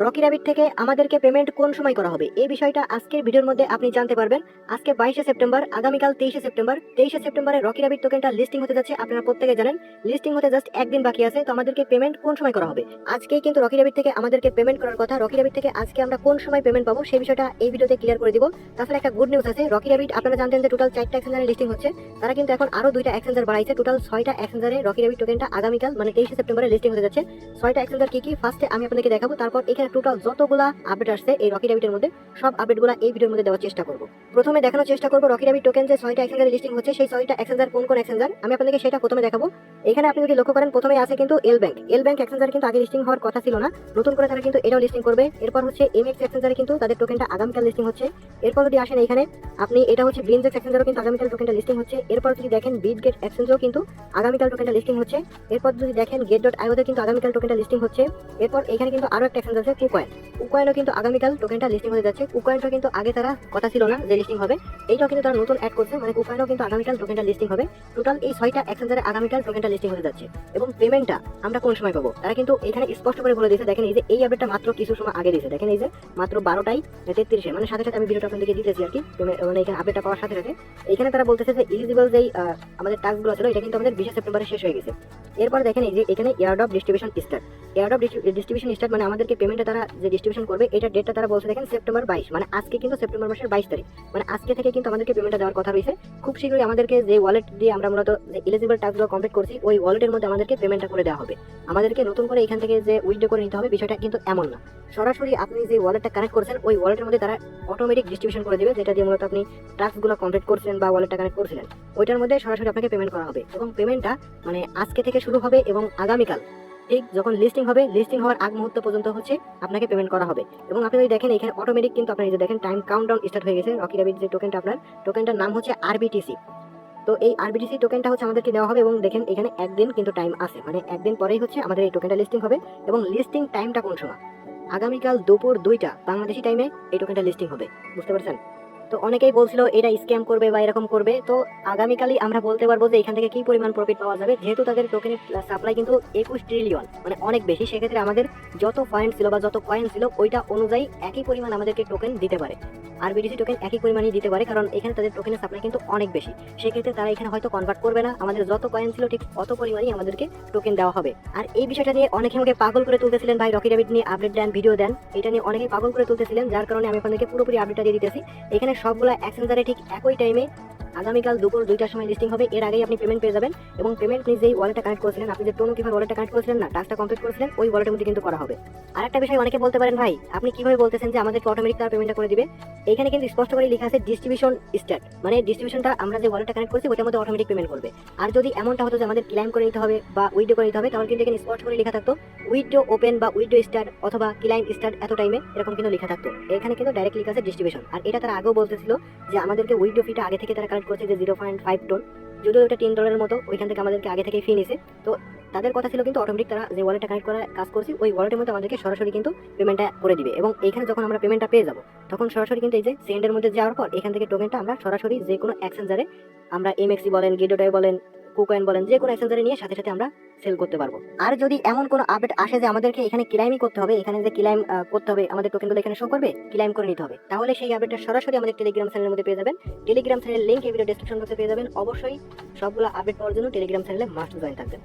Rocky rabbit থেকে আমাদেরকে payment কোন সময় করা হবে এই বিষয়টা আজকের ভিডিওর মধ্যে আপনি জানতে পারবেন। আজকে 22শে সেপ্টেম্বর, আগামীকাল 23শে সেপ্টেম্বর। 23শে সেপ্টেম্বরে রকি র্যাবিট টোকেনটা লিস্টিং হতে যাচ্ছে, আপনারা প্রত্যেকে জানেন। লিস্টিং হতে জাস্ট একদিন বাকি আছে, তো আমাদেরকে পেমেন্ট কোন সময় করা হবে? আজকেই কিন্তু রকি র্যাবিট থেকে আমাদেরকে পেমেন্ট করার কথা। রকি র্যাবিট থেকে আজকে আমরা কোন সময় পেমেন্ট পাবো সেই বিষয়টা এই ভিডিওতে ক্লিয়ার করে দিব। তাছাড়া একটা গুড নিউজ আছে, রকি র্যাবিট আপনারা জানতেন যে টোটাল 4টা এক্সচেঞ্জারে লিস্টিং হচ্ছে, তারা কিন্তু এখন আরো 2টা এক্সচেঞ্জার বাড়াইছে। টোটাল 6টা এক্সচেঞ্জারে রকি র্যাবিট টোকেনটা আগামীকাল মানে 23শে সেপ্টেম্বরে লিস্টিং হতে যাচ্ছে। 6টা এক্সচেঞ্জার কি কি ফার্স্টে আমি আপনাদেরকে দেখাবো, তারপর এখানে টোটাল যতগুলা আপডেট আসছে এই রকি র্যাবিটের মধ্যে সব আপডেটগুলো এই ভিডিওর মধ্যে দেওয়ার চেষ্টা করব। প্রথমে দেখানোর চেষ্টা করব রকি র্যাবিট টোকেন যে 6টা এক্সচেঞ্জারে লিস্টিং হচ্ছে সেই 6টা এক্সচেঞ্জার কোন কোন এক্সচেঞ্জার আমি আপনাদেরকে সেটা প্রথমে দেখাবো। এখানে আপনি যদি লক্ষ্য করেন প্রথমে আছে কিন্তু এল ব্যাংক এক্সচেঞ্জার কিন্তু আগে লিস্টিং হওয়ার কথা ছিল না, নতুন করে তারা কিন্তু এটাও লিস্টিং করবে। এরপর হচ্ছে এমএক্স এক্সচেঞ্জারে কিন্তু তাদের টোকেনটা আগামীকাল লিস্টিং হচ্ছে। এরপর যদি আসেন এখানে আপনি এটা হচ্ছে ব্রিনজেক্স এক্সচেঞ্জারও কিন্তু আগামীকাল টোকেনটা লিস্টিং হচ্ছে। এরপর যদি দেখেন বিটগেট এক্সচেঞ্জও কিন্তু আগামীকাল টোকেনটা লিস্টিং হচ্ছে। এরপর যদি দেখেন get.io তে কিন্তু আগামীকাল টোকেনটা লিস্টিং হচ্ছে। এরপর এখানে কিন্তু আরো একটা এক্সচেঞ্জ আছে কুকয়েনও কিন্তু আগামীকাল টোকেনটা লিস্টিং হতে যাচ্ছে। কুকয়েনটা কিন্তু আগে তারা কথা ছিল না যে লিস্টিং হবে, এইটাও কিন্তু তারা নতুন অ্যাড করছে, মানে কুকয়েনও কিন্তু আগামীকাল টোকেনটা লিস্টিং হবে। টোটাল এই 6টা এক্সচেঞ্জারে আগামীকাল টোকেনটা লিস্টিং হতে যাচ্ছে। এবং পেমেন্টটা আমরা কোন সময় পাবো তারা কিন্তু এখানে স্পষ্ট করে বলে দিয়েছে। দেখেন এই যে এই আপডেটটা মাত্র কিছু সময় আগে দিয়েছে, দেখেন এই যে মাত্র 12টাই 33 মানে সাথে সাথে আমি ভিডিওটা আপনাদেরকে দিতেছি আর কি, মানে এখানে আপডেটটা পাওয়ার সাথে সাথে এখানে তারা বলতেছে যে এলিজিবল যেই আমাদের টাস্কগুলো ছিল এটা কিন্তু আমাদের 20শে সেপ্টেম্বরে শেষ হয়ে গেছে। এরপর দেখেন এই যে এখানে এয়ারড্রপ ডিস্ট্রিবিউশন স্টার্ট মানে আমাদেরকে পেমেন্টটা তারা যে ডিস্ট্রিবিউশন করবে এটা ডেটটা তারা বলছে দেখেন সেপ্টেম্বর 22, মানে আজকে কিন্তু সেপ্টেম্বর মাসের 22 তারিখ, মানে আজকে থেকে কিন্তু আমাদেরকে পেমেন্টটা দেওয়ার কথা রয়েছে। খুব শীঘ্রই আমাদেরকে যে ওয়ালেট দিয়ে আমরা মূলত যে এলিজিবল টাস্কগুলো কমপ্লিট করছি ওই ওয়ালেটের মধ্যে আমাদেরকে পেমেন্টটা করে দেওয়া হবে। আমাদেরকে নতুন করে এখান থেকে যে উইথড্র করে নিতে হবে বিষয়টা কিন্তু এমন না, সরাসরি আপনি যে ওয়ালেটটা কানেক্ট করছেন ওই ওয়ালেটের মধ্যে তারা অটোমেটিক ডিস্ট্রিবিউশন করে দেবে, যেটা দিয়ে মূলত আপনি টাস্কগুলো কমপ্লিট করছেন বা ওয়ালেটটা কানেক্ট করছিলেন ওইটার মধ্যে সরাসরি আপনাকে পেমেন্ট করা হবে। এবং পেমেন্টটা মানে আজকে থেকে শুরু হবে এবং আগামীকাল ঠিক যখন লিস্টিং হবে, লিস্টিং হওয়ার আগ মুহূর্ত পর্যন্ত হচ্ছে আপনাকে পেমেন্ট করা হবে। এবং আপনি যদি দেখেন এখানে অটোমেটিক কিন্তু আপনার এই যে দেখেন টাইম কাউন্টডাউন স্টার্ট হয়ে গেছে। রকি র্যাবিট যে টোকেনটা আপনার টোকেনটার নাম হচ্ছে আরবিটিসি। তো এই আরবিটিসি টোকেনটা হচ্ছে আমাদেরকে দেওয়া হবে এবং দেখেন এখানে একদিন কিন্তু টাইম আছে, মানে একদিন পরেই হচ্ছে আমাদের এই টোকেনটা লিস্টিং হবে। এবং লিস্টিং টাইমটা কোন সময়? আগামীকাল দুপুর 2টা বাংলাদেশি টাইমে এই টোকেনটা লিস্টিং হবে, বুঝতে পারছেন? তো অনেকেই বলছিল এটা স্ক্যাম করবে বা এরকম করবে, তো আগামীকালই আমরা বলতে পারবো যে এখান থেকে কি পরিমাণ প্রফিট পাওয়া যাবে। যেহেতু তাদের টোকেনের সাপ্লাই কিন্তু 21 ট্রিলিয়ন মানে অনেক বেশি, সেক্ষেত্রে আমাদের যত পয়েন্ট ছিল বা যত কয়েন ছিল ওইটা অনুযায়ী একই পরিমাণ আমাদেরকে টোকেন দিতে পারে। আর বিডিসি টোকেন একই পরিমাণই দিতে পারে, কারণ এখানে তাদের টোকেনের সাপ্লাই কিন্তু অনেক বেশি। সেক্ষেত্রে তারা এখানে হয়তো কনভার্ট করবে না, আমাদের যত কয়েন ছিল ঠিক অত পরিমাণই আমাদেরকে টোকেন দেওয়া হবে। আর এই বিষয়টা নিয়ে অনেকে আমাকে পাগল করে তুলতেছিলেন, ভাই রকি র্যাবিট নিয়ে আপডেট দেন, ভিডিও দেন, এটা নিয়ে অনেকেই পাগল করে তুলতেছিলেন, যার কারণে আমি আপনাদেরকে পুরোপুরি আপডেটটা দিয়ে দিতেছি। এখানে সবগুলা এক্সচেঞ্জারে ঠিক একই টাইমে আগামীকাল দুপুর 2টার সময় লিস্টিং হবে। এর আগেই আপনি পেমেন্ট পেয়ে যাবেন এবং পেমেন্ট নিজেই ওয়ালেটটা কানেক্ট করেছিলেন, আপনি যে টোনো কিভাবে ওয়ালেটটা কানেক্ট করেছিলেন না, টাস্কটা কমপ্লিট করেছিলেন ওই ওয়ালেটের মধ্যে কিন্তু করা হবে। আর একটা বিষয় অনেকে বলতে পারেন, ভাই আপনি কিভাবে বলতেছেন যে আমাদেরকে অটোমেটিক তারা পেমেন্টটা করে দিবে? এখানে কিন্তু স্পষ্ট করে লেখা আছে ডিস্ট্রিবিউশন স্টার্ট, মানে ডিস্ট্রিবিউশনটা আমরা যে ওয়ালেটটা কানেক্ট করছি ওটার মধ্যে অটোমেটিক পেমেন্ট করবে। আর যদি এমনটা হতো যে আমাদের ক্লেম করে নিতে হবে বা উইথড্র করে নিতে হবে, তাহলে কিন্তু এখানে স্পষ্ট করে লেখা থাকতো উইথড্র ওপেন বা উইথড্র স্টার্ট অথবা ক্লেম স্টার্ট এত টাইমে, এরকম কিন্তু লেখা থাকতো। এখানে কিন্তু ডাইরেক্ট লেখা আছে ডিস্ট্রিবিউশন। আর এটা তারা আগেও বলতেছিল যে আমাদেরকে উইথড্র ফিটা আগে থেকে তারা কালেক্ট করছে যে 0.5 টোন, যদিও ওটা $10 মতো, ওইখান থেকে আমাদেরকে আগে থেকে ফি নিছে। তো তাদের কথা ছিল কিন্তু অটোমেটিক তারা যে ওয়ালেটটা কানেক্ট করার কাজ করছি ওই ওয়ালেটের মধ্যে আমাদেরকে সরাসরি কিন্তু পেমেন্টটা করে দিবে। এবং এইখানে যখন আমরা পেমেন্টটা পেয়ে যাবো তখন সরাসরি কিন্তু এই যে সেন্ডের মধ্যে যাওয়ার পর এখান থেকে টোকেনটা আমরা সরাসরি যে কোনো এক্সচেঞ্জারে আমরা এমএক্সি বলেন, get.io বলেন, কুকয়েন বলেন, যে কোনো এক্সচেঞ্জারে নিয়ে সাথে সাথে আমরা সেল করতে পারবো। আর যদি এমন কোনো আপডেট আসে যে আমাদেরকে এখানে ক্লেমই করতে হবে, এখানে যে ক্লেম করতে হবে আমাদের টোকেনগুলো এখানে শো করবে, ক্লেম করে নিতে হবে, তাহলে সেই আপডেটটা সরাসরি আমাদের টেলিগ্রাম চ্যানেলের মধ্যে পেয়ে যাবেন। টেলিগ্রাম চ্যানেলের লিংক এই ভিডিও ডেসক্রিপশন বক্সে পেয়ে যাবেন। অবশ্যই সবগুলো আপডেট পাওয়ার জন্য টেলিগ্রাম চ্যানেলে মাস্ট জয়েন থাকবেন।